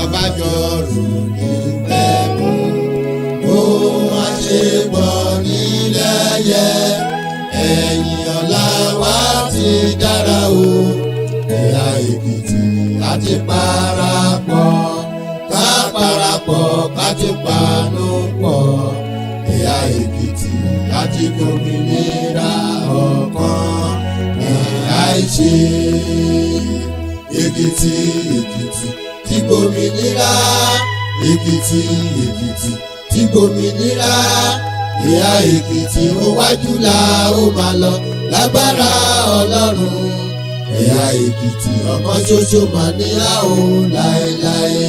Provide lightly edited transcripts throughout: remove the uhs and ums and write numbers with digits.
abájọrò ní pẹ̀lú ohun àṣepọ̀ nílẹ̀ yẹ ẹ̀yìn ọ̀la wa ti dára o ẹ̀yà Èkìtì láti parapọ̀ ká parapọ̀ ká ti panu pọ̀ ẹ̀yà Èkìtì láti gbòmìnira ọ̀kan ẹ̀yà ìṣe Èkìtì Èkìtì ti gbòmìnira Èkìtì Èkìtì ti gbòmìnira ìyá Èkìtì ó wájú la ó máa lọ lágbára Ọlọ́run ìyá Èkìtì ọ̀kan ṣoṣo mà ní a ó láéláé.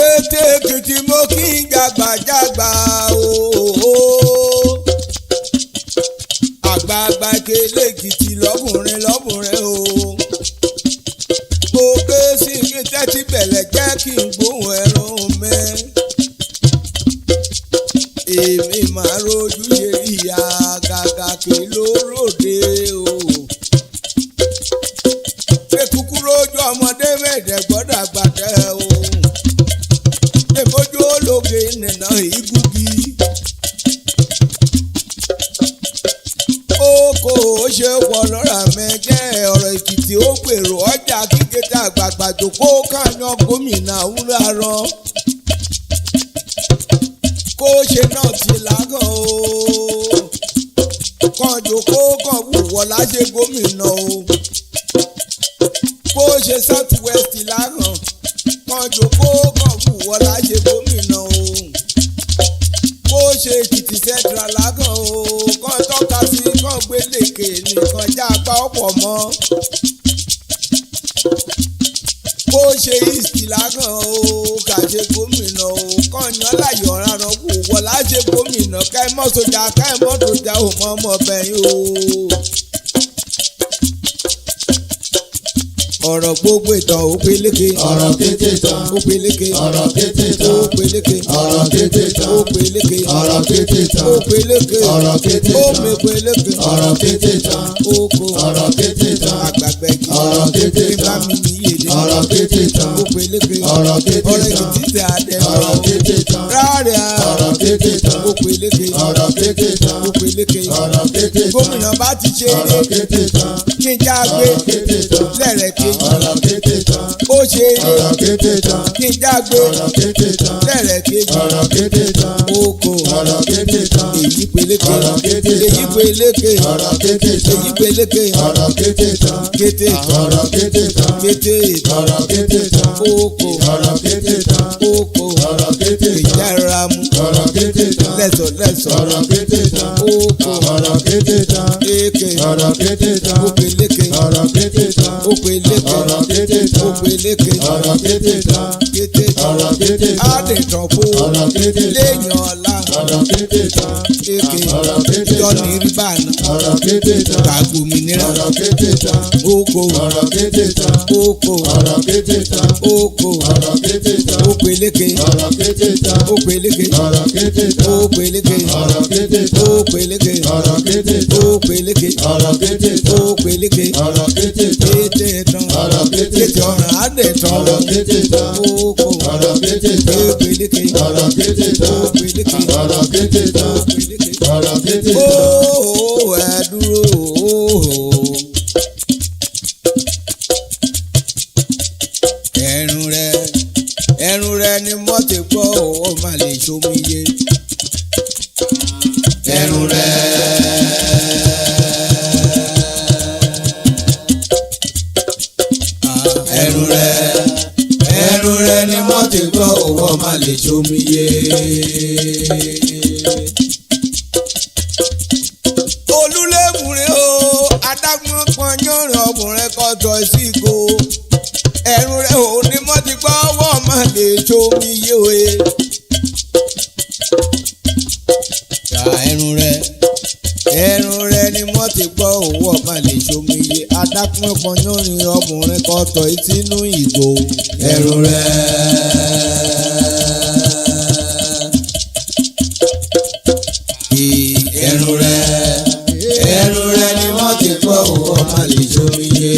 Èkìtì mo kí n jàgbàjàgbà ooo àgbààgbà Ìkẹlẹ Èkìtì lọ́kùnrin lọ́kùnrin o mo ké sí kí tẹ́tí bẹ̀lẹ̀ jẹ́ kí n gbóhùn ẹ̀rùn mi èmi máa rojú ṣe ìyá gàgà kí ló ròde o ekúkú rojú ọmọdé mẹ́ẹ̀ẹ́dẹ́gbọ́dà gbàdẹ́ o. Ebojú ológe nìna igugi. Oko ṣe wọ lọ́ra mẹ́jẹ́ ọ̀rọ̀ Èkìtì ó gbèrò ọjà kíkété àgbààgbà jòkó kàyàn gómìnà wúrà rán. Kó ṣe náà ti lágàn o. Kàn jòkó kàn wùwọ́ láṣẹ gómìnà o. Kó ṣe south west lágàn. Kàn jòkó kàn wùwọ́ láṣẹ gómìnà o. Kó ṣe Èkìtì central lágàn o. Kàn tọ́ka sí kàn gbélékè nìkan já apá ọ̀pọ̀ mọ́. Kó ṣe east lágàn o. Kà ṣe gómìnà o. Kàn yàn láyọ̀ rárá wùwọ́ láṣẹ gómìnà. Kẹ́mọ́ sójà kẹ́mọ́ sójà ò mọ́ ọmọ bẹ́yìn o. Ọ̀rọ̀ gbogbo ìtàn ó peléke. Ọ̀rọ̀ kété tán. Ó peléke. Ọ̀rọ̀ kété tán. Ó peléke. Ọ̀rọ̀ kété tán. Ó peléke. Ọ̀rọ̀ kété tán. Ó peléke. Ọ̀rọ̀ kété Ó tán. mi peléke. Ọ̀rọ̀ kété tán. Oko. Ọ̀rọ̀ kété tán. Àgbàgbà Èkìtì. Ọ̀rọ̀ kété Ìbá tán. mi ní yèdè. Ọ̀rọ̀ kété tán. Ó peléke. Ọ̀rọ̀ kété tán. Ọ̀rọ̀ Èkìtì tẹ adẹ. Ọ̀rọ̀ kété tán. Rárá. Ọ̀rọ̀ kété tán. Ó peléke. Ọ̀rọ̀ kété tán. Ó peléke. Ọ̀rọ̀ kété tán. Gómìnà bá ti ṣe é. Ọ̀rọ̀ kété tán. Kí n jágbe. Ọ̀rọ̀ kété tán. Lẹ́rẹ̀ kejì. Ọ̀rọ̀ kété tán. Ó ṣe é. Ọ̀rọ̀ kété tán. Kí n jágbe. Ọ̀rọ̀ kété tán. Lẹ́rẹ̀ kejì. Ọ̀rọ̀ kété tán. Oko. Ọ̀rọ̀ kété tán. Èyí peléke. Ọ̀rọ̀ kété tán. Èyí peléke. Ọ̀rọ̀ kété tán. Èyí peléke. Ọ̀rọ̀ kété tán. Kété. Ọ̀rọ̀ kété tán. Kété. Ọ̀rọ̀ kété tán. Oko. Ọ̀rọ̀ kété tán. Oko. Ọ̀rọ̀ kété tán. Ìjà ìrora mu. Ọ̀rọ̀ kété tán. Lẹ́sọ̀ lẹ́sọ̀. Ọ̀rọ̀ kété tán. Oko. Ọ̀rọ̀ kété tán. Eke. Ọ̀rọ̀ kété tán. Ó peléke. Ọ̀rọ̀ kété tán. Ó peléke. Ọ̀rọ̀ kété tán. Ó peléke. Ọ̀rọ̀ kété tán. Kété. Ọ̀rọ̀ kété tán. Adìtàn fún. Ọ̀rọ̀ kété tán. Léèyàn ọ̀la. Ọ̀rọ̀ kété tán. Eke. Ọ̀rọ̀ kété tán. Jọ́ni Ribana. Ọ̀rọ̀ kété tán. Gbàgbòmìnira. Ọ̀rọ̀ kété tán. Oko. Ọ̀rọ̀ kété tán. Oko. Ọ̀rọ̀ kété tán. Oko. Ọ̀rọ̀ kété tán. Ó peléke. Ọ̀rọ̀ kété tán. Ó peléke. Ọ̀rọ̀ kété tán. Ó peléke. Ọ̀rọ̀ kété tán. Ó peléke. Ọ̀rọ̀ kété tán. Ó peléke. Ọ̀rọ̀ kété tán. Ó peléke. Ọ̀rọ̀ kété tán. Kété tán. Ọ̀rọ̀ kété Kété tán. ọ̀ràn adẹ̀tàn. Ọ̀rọ̀ kété tán. Oko. Ọ̀rọ̀ kété tán. Ó peléke. Ọ̀rọ̀ kété tán. Ó peléke. Ọ̀rọ̀ kété tán. Ó peléke. Ọ̀rọ̀ kété tán. Ó ẹ dúró. Ẹ̀rùn rẹ̀ ni mo ti gbọ́ ó má lè ṣomíye. Ẹ̀rùn rẹ̀. Ẹ̀rùn rẹ̀. Ẹ̀rùn rẹ̀ ni mo ti gbọ́ owó má lè ṣomíye. Olúlébùnrin o adágún kan yọ̀rọ̀ ọkùnrin kan tọ́ sí ìgò. Ẹ̀rùn rẹ̀ ò ní mo ti gbọ́ ọwọ́ má lè ṣomíye o. pín pọnyán ni ọkùnrin kan tọ̀ sínú ìgò. ẹ̀rù rẹ̀. ẹ̀rù rẹ̀. ẹ̀rù rẹ̀ ni wọ́n ti kọ́ òwò má lè sómi yé.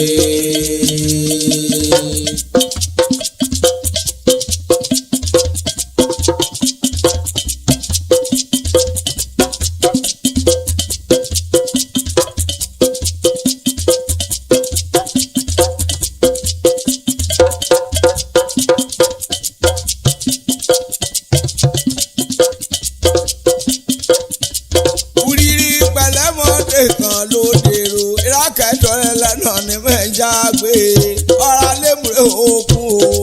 kan ló dèrò ìrákẹ́jọ́ rẹ̀ lẹ́nà ní mẹ́jà gbé ọ̀rá lémùrè òkun o.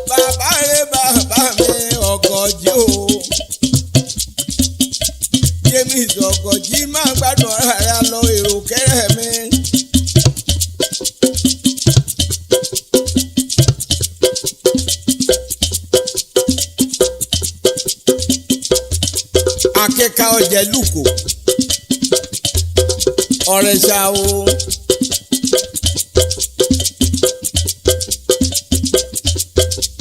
bàbá rẹ̀ bàbá mi ọ̀gọ̀jì o. James ọ̀gọ̀jì máa gbádùn ọ̀rá rẹ̀ lọ èrò kẹrẹ̀ mi. Akẹ́ka ọ̀jẹ̀ lùkò ọ̀rẹ́ ṣá o.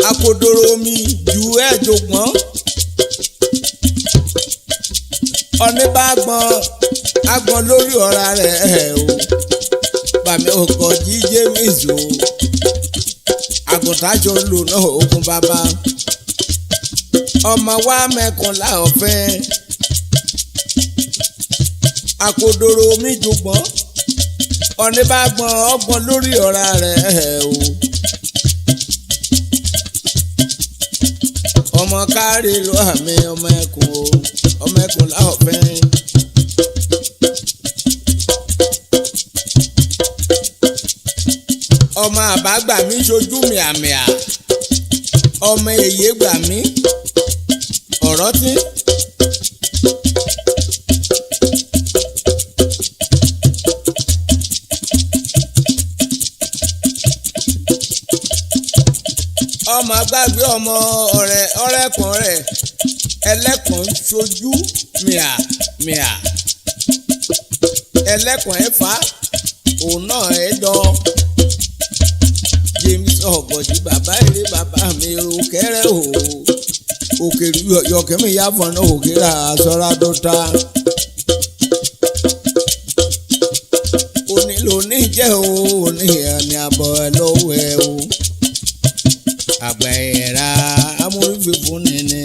Akodoro omi ju ẹ̀ẹ́dọ́gbọ̀n. Ọ̀ní bá agbọ̀n lórí ọ̀rá rẹ̀ o. Bàmí Ọ̀gọ̀jì James o. Àgùntàjọ lò náà ogun bàbá. Ọmọ wa mẹ́kànlá ọ̀fẹ́. Akodoro omi jùgbọ́n ọ̀ní bá ọgbọ̀n lórí ọ̀rá rẹ̀ o. Ọmọ kárí ló àmì ọmọ ẹkùn o, ọmọ ẹkùn láọ̀fẹ́. Ọmọ àbágbà mi ṣojú mi àmìà, ọmọ èyí gbà mí ọ̀rọ̀ tí. Ọmọ gbàgbé ọmọ ọ̀rẹ́kùn rẹ̀ ẹlẹ́kùn ṣojú mìà ẹlẹ́kùn ẹ̀fà òun náà ẹ̀dọ́. James Ọ̀gọ̀jì bàbá èrè bàbá mi òkèrè o òkèrè yọkẹ́mi yàfọ̀ náà òkèrè àsọ̀rọ̀ àdọ́ta. Onílò níjẹ́ o ní ẹ̀mí àbọ̀ ẹ̀ lọ́wọ́ ẹ̀ o. Àgbà ẹ̀rà amúrífẹ́fún nìní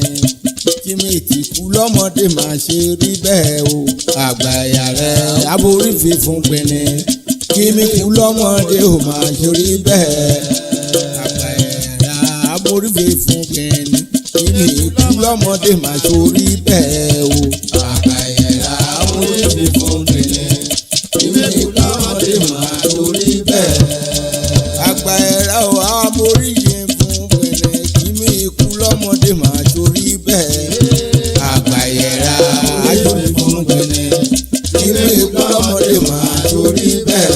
kí mi ti kú lọ́mọdé máa ṣe rí bẹ́ẹ̀ o. Àgbà ẹ̀rà amúrífẹ́fún pinni kí mi kú lọ́mọdé ò máa ṣe rí bẹ́ẹ̀. Àgbà ẹ̀rà amúrífẹ́fún pinni kí mi kú lọ́mọdé máa ṣe rí bẹ́ẹ̀ o. Àgbà ẹ̀rà amúrífẹ́fún pinni kí mi kú lọ́mọdé máa ṣe rí bẹ́ẹ̀. Àgbà ẹ̀rà amúrífẹ́fún lọ́mọdé máa torí bẹ́ẹ̀. Àgbà ẹ̀rà amúrífẹ́fún pinni kí mi kú lọ́mọdé máa torí bẹ́ẹ̀.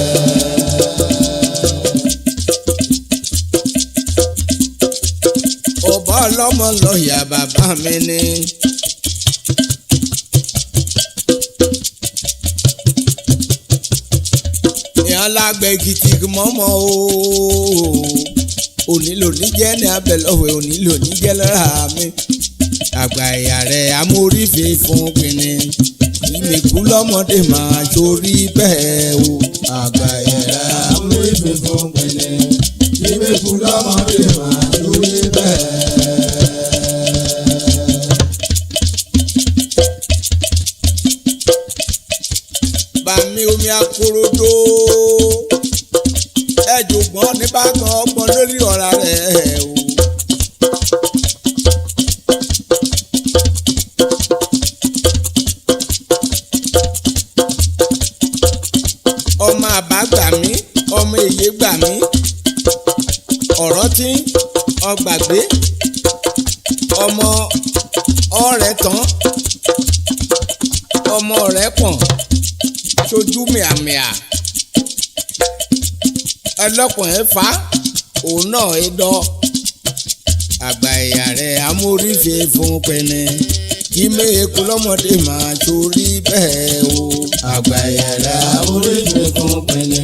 Ọba ọlọ́mọ lọ́ọ̀yà bàbá mi ni. Ìyá lágbẹ̀ Èkìtì mọ́mọ́ o. Onílò níjẹ́ ní abẹ́lọ́wẹ̀ onílò níjẹ́ lọ́ra mi. Àgbà ẹ̀yà rẹ̀ amúrífẹ́fún pinni ìmẹ̀kú lọ́mọdé máa torí bẹ́ẹ̀ o. Àgbà ẹ̀rà amúrífẹ́fún pinni ìmẹ̀kú lọ́mọdé máa torí bẹ́ẹ̀. Bàmí omi Akorodo ẹ̀jọ̀gbọ́n ní bákan ọgbọ́n lórí ọ̀rá rẹ̀ o. Ọmọ àbá gbà mí ọmọ èyí gbà mí ọ̀rọ̀ tí ọgbàgbé ọmọ ọ̀rẹ́ tán ọmọ ọ̀rẹ́ pọ̀n ṣojú mìàmìà ẹlọ́kùn ẹ̀ fà òun náà ẹ̀ dọ́. Àgbà ẹ̀yà rẹ̀ amúrífẹ́fún pinni kí méèkù lọ́mọdé máa torí bẹ́ẹ̀ o. àgbà yàrá orí mi kún pinni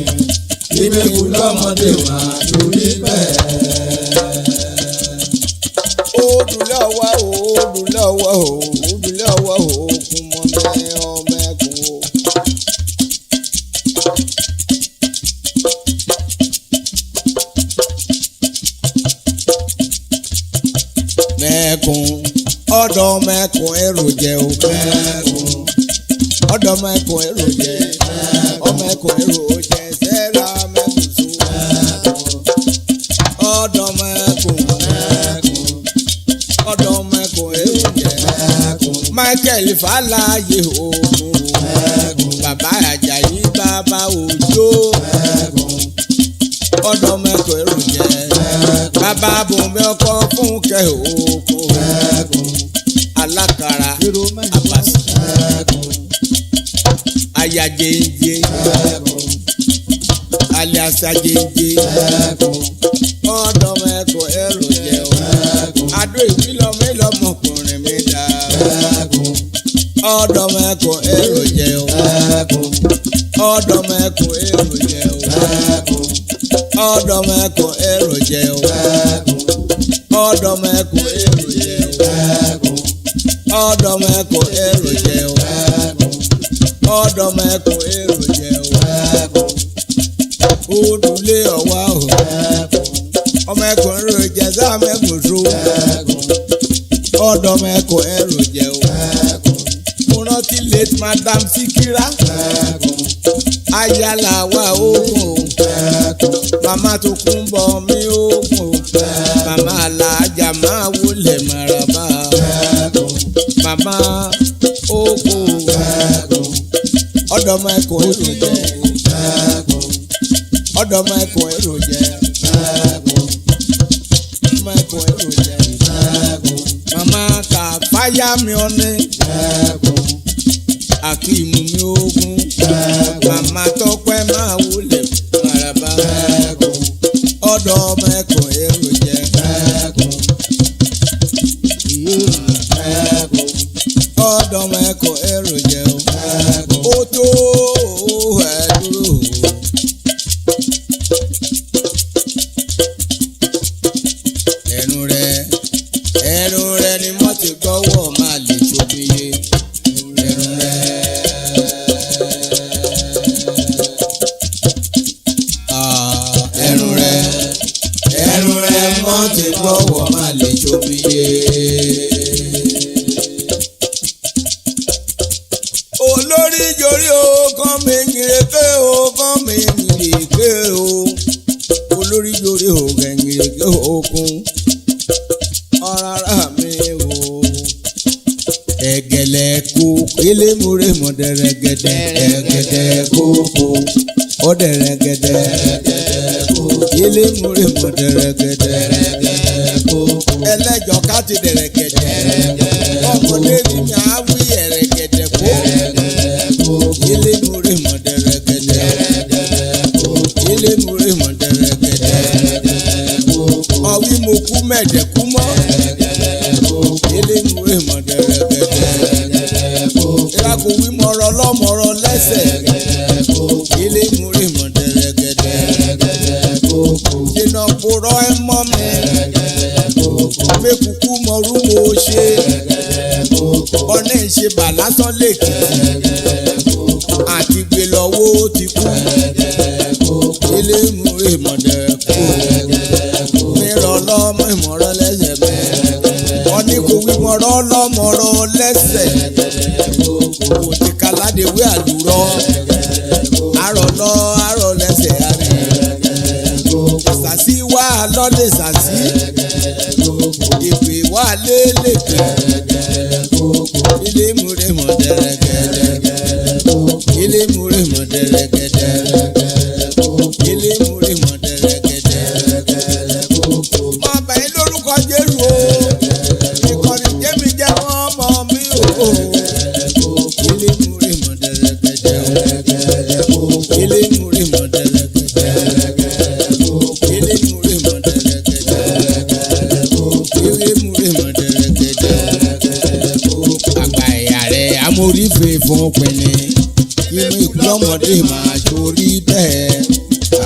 kí méèkù lọ́mọdé máa torí bẹ́ẹ̀. Odùlé ọwọ́ o odùlé ọwọ́ o odùlé ọwọ́ o kún mọ́ mẹ́ ọmọ ẹkùn o. Mẹ́kùn ọ̀dọ̀ mẹ́kùn èrò jẹ́ o. Mẹ́kùn ọ̀dọ̀ mẹ́kùn èrò jẹ́ ọmọ ẹkùn èrò jẹ́ sẹ́ra mẹ́kùn so. ọ̀dọ̀ mẹ́kùn ọ̀dọ̀ mẹ́kùn èrò jẹ́ Michael Falaye ogun bàbá Àjàyí bàbá Òjó ọ̀dọ̀ mẹ́kùn èrò jẹ́ bàbá Bùnmi ọkọ Fúnkẹ́ ogun alákàrà àbàsì ayajenje aliasajenje ọ̀dọ̀ mẹ́kùn èrò jẹ́ o adó ìwílọ́mí lọ́mọkùnrin mi dá ọ̀dọ̀ mẹ́kùn èrò jẹ́ o ọ̀dọ̀ mẹ́kùn èrò jẹ́ o ọ̀dọ̀ mẹ́kùn èrò jẹ́ o ọ̀dọ̀ mẹ́kùn èrò jẹ́ o ọ̀dọ̀ mẹ́kùn èrò jẹ́ o ọ̀dọ̀ mẹ́kùn èrò jẹ́ o odùlé ọ̀wá o ọmọ ẹkùn èrò jẹ́ sáà mẹ́kùn so ọ̀dọ̀ mẹ́kùn èrò jẹ́ o mo rántí late Madam Sikira ayala wa ogun màmá tó kún bọ̀ mí ogun màmá alájà máa wọlé maraba màmá ogun ọ̀dọ̀ mẹ́kùn èrò jẹ́ ọ̀dọ̀ mẹ́kùn èrò jẹ́ mẹ́kùn èrò jẹ́ màmá kà fáyà mi ọ̀nẹ́ Akíìmù mi ogun màmá Tọ́pẹ́ máa wọlé maraba ọ̀dọ̀ mẹ́kùn èrò jẹ́ ọ̀dọ̀ mẹ́kùn èrò jẹ́ ó tó ẹ̀ dúró. ẹnu rẹ̀ ni mo ti gbọ́wọ́ máa lè ṣòfìyè ẹnu rẹ̀. ẹnu rẹ̀ mo ti gbọ́wọ́ máa lè ṣòfìyè. olórí jorí o kàn mí nyìrèké o kàn mí nyìrèké o olórí jorí o kàn nyìrèké o kún ọ̀rara mi o ẹ̀gẹ̀lẹ̀ kó elémúre mọ̀dẹ̀rẹ̀gẹ̀dẹ̀ ẹ̀gẹ̀dẹ̀ kókó ọ̀dẹ̀rẹ̀gẹ̀dẹ̀ elémúre mọ̀dẹ̀rẹ̀gẹ̀dẹ̀ ẹlẹ́jọ̀ ká ti dẹ̀rẹ̀gẹ̀dẹ̀ ọmọdé ní mi á wí ẹ̀rẹ̀gẹ̀dẹ̀ kó elémúre mọ̀dẹ̀rẹ̀gẹ̀dẹ̀ elémúre mọ̀dẹ̀rẹ̀gẹ̀dẹ̀ ọ̀wí mo kú mẹ̀dẹ̀kú mọ́ elémúre mọ̀dẹ̀rẹ̀gẹ̀dẹ̀ ìlàkùn wí mọ̀rọ̀ lọ́mọ̀rọ̀ lẹ́sẹ̀ elémúre mọ̀dẹ̀rẹ̀gẹ̀dẹ̀ ṣìnà kúrọ̀ ẹ mọ́ mi mẹ́kùkú mọ̀rú mo ṣe ọ̀nà ìṣe bàlásán lèkì àti gbé lọ́wọ́ ti kú elémúre mọ̀dẹ̀rẹ̀gẹ̀dẹ̀ mìíràn lọ́mọ ìmọ̀ràn lẹ́sẹ̀ mi wọ́n ní kò wí mọ̀rọ̀ lọ́mọ̀rọ̀ lẹ́sẹ̀ kò ti kàládéwé àlùrọ̀ àrọ̀ lọ àrọ̀ lẹ́sẹ̀ àrẹ̀ sàṣì wà lọ́lẹ̀ sàṣì ìpè wà lélẹ̀kẹ̀ elémúre mọ̀dẹ̀rẹ̀gẹ̀dẹ̀ elémúre mọ̀dẹ̀rẹ̀gẹ̀dẹ̀ elémúre mọ̀dẹ̀rẹ̀gẹ̀dẹ̀ mọ̀ bẹ́ẹ̀ lórúkọ Jésù o ìkọ̀rí jẹ́mi jẹ́ wọ́n mọ̀ mí o elémúre mọ̀dẹ̀rẹ̀gẹ̀dẹ̀ elémúre mọ̀dẹ̀rẹ̀gẹ̀dẹ̀ elémúre mọ̀dẹ̀rẹ̀gẹ̀dẹ̀ elémúre mọ̀dẹ̀rẹ̀gẹ̀dẹ̀ fún pinni inú ìkúlọ́mọdé máa torí bẹ́ẹ̀.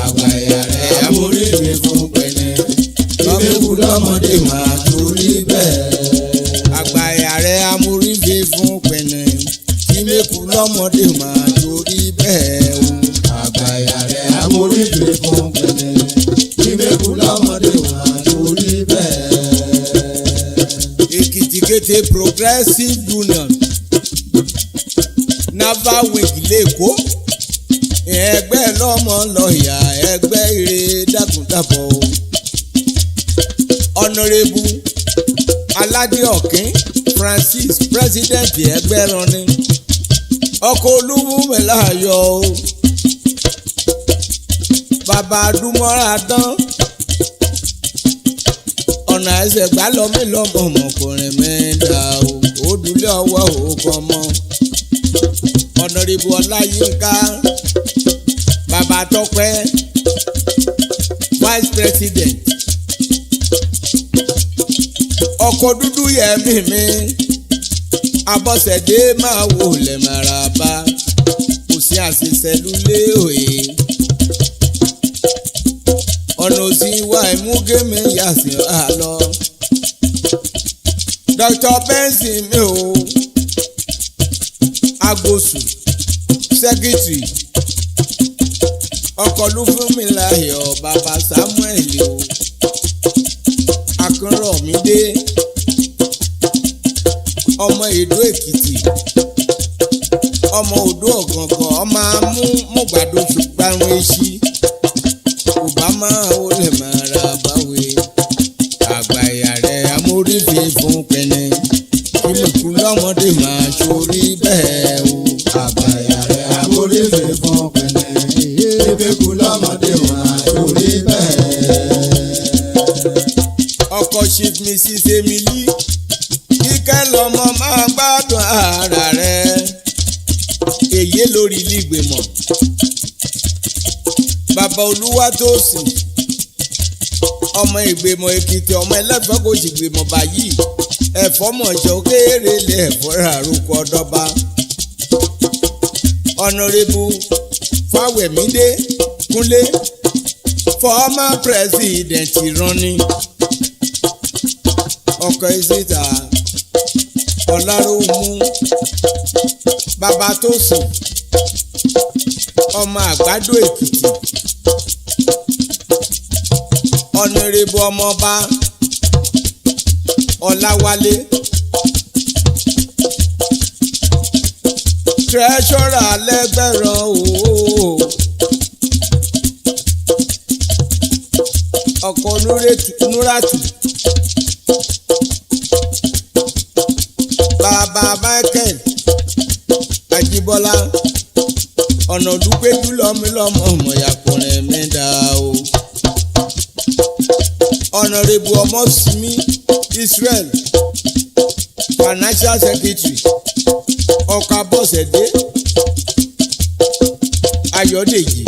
àgbàyà rẹ̀ amóríbe fún pinni inú ìkúlọ́mọdé máa torí bẹ́ẹ̀. àgbàyà rẹ̀ amóríbe fún pinni inú ìkúlọ́mọdé máa torí bẹ́ẹ̀ o. àgbàyà rẹ̀ amóríbe fún pinni inú ìkúlọ́mọdé máa torí bẹ́ẹ̀. Èkìtì-Kété Progressive Union naval wing lẹ́kọ̀ọ́ ẹgbẹ́ lọ́mọ lọ́ọ̀yà ẹgbẹ́ ire dákúndàbọ̀ o. Honourable Aládé Ọ̀kín Francis president ẹgbẹ́ ranni ọkọ̀ olúmúmẹ́lá ayọ̀ o. Bàbá Adúmọ́ra dán ọ̀nà ẹsẹ̀ gbá lọ́mí lọ́mọ ọmọkùnrin mẹ́ta o ó dúlé ọwọ́ òkò ọmọ. Honourable Ọláyínká Bàbá Tọ́pẹ́ vice president ọkọ̀ dúdú yẹmí mi Abọ́sẹ̀dé máa wò lẹ̀ Màràbá kò sí àṣìṣẹ́lúlé òye ọ̀nà òsì wa ìmúgémi yàsí àlọ́. Dr. Benson mi ò Agbósù secretary ọkọlù fún mi láyọ̀ bàbá Samuel o Akínrọ̀mídé ọmọ Èdó Èkìtì ọmọ Odò Ọ̀gàngàn ọmọ amúgbàdo ṣùgbọ́n èsì Obama ó lè máa ra báwe. Àgbàyà rẹ̀ amóríbe fún pinni ìmùkú lọ́mọdé máa ṣorí bẹ́ẹ̀ o. àgbàyà rẹ̀ amóríbe fún pinni ìmùkú lọ́mọdé máa ṣorí bẹ́ẹ̀. Ọkọ Chief Mrs. Emily kíkẹ́ lọ́mọ máa gbádùn ara rẹ̀ èyí lórí ìlígbèmọ̀. Bàbá Olúwatósìn ọmọ Ìgbèmọ̀ Èkìtì ọmọ ẹlẹ́fọ́ kò sì gbèmọ̀ báyìí ẹ̀fọ́ mọ̀ṣọ́ kéèrè lé ẹ̀fọ́ ràrúkọ ọ̀dọ́ba. Honourable Fáwẹ̀mídé Kúnlé former president Ìrànní ọkọ̀ ìsìta Ọláròmú Bàbá Tósìn ọmọ Àgbàdo Èkìtì. Honourable ọmọọba Ọláwálé treasurer lẹ́gbẹ̀rán ooo ọkọ̀ Núràtù bàbá Michael Ajíbọ́lá ọ̀nà dúpẹ́jú lọ́mílọ́mọ ọmọyàkùnrin mẹ́ta o. Honourable Ọmọ́símí Israel financial secretary ọkọ̀ Abọ́sẹ̀dé Ayọ̀dèjì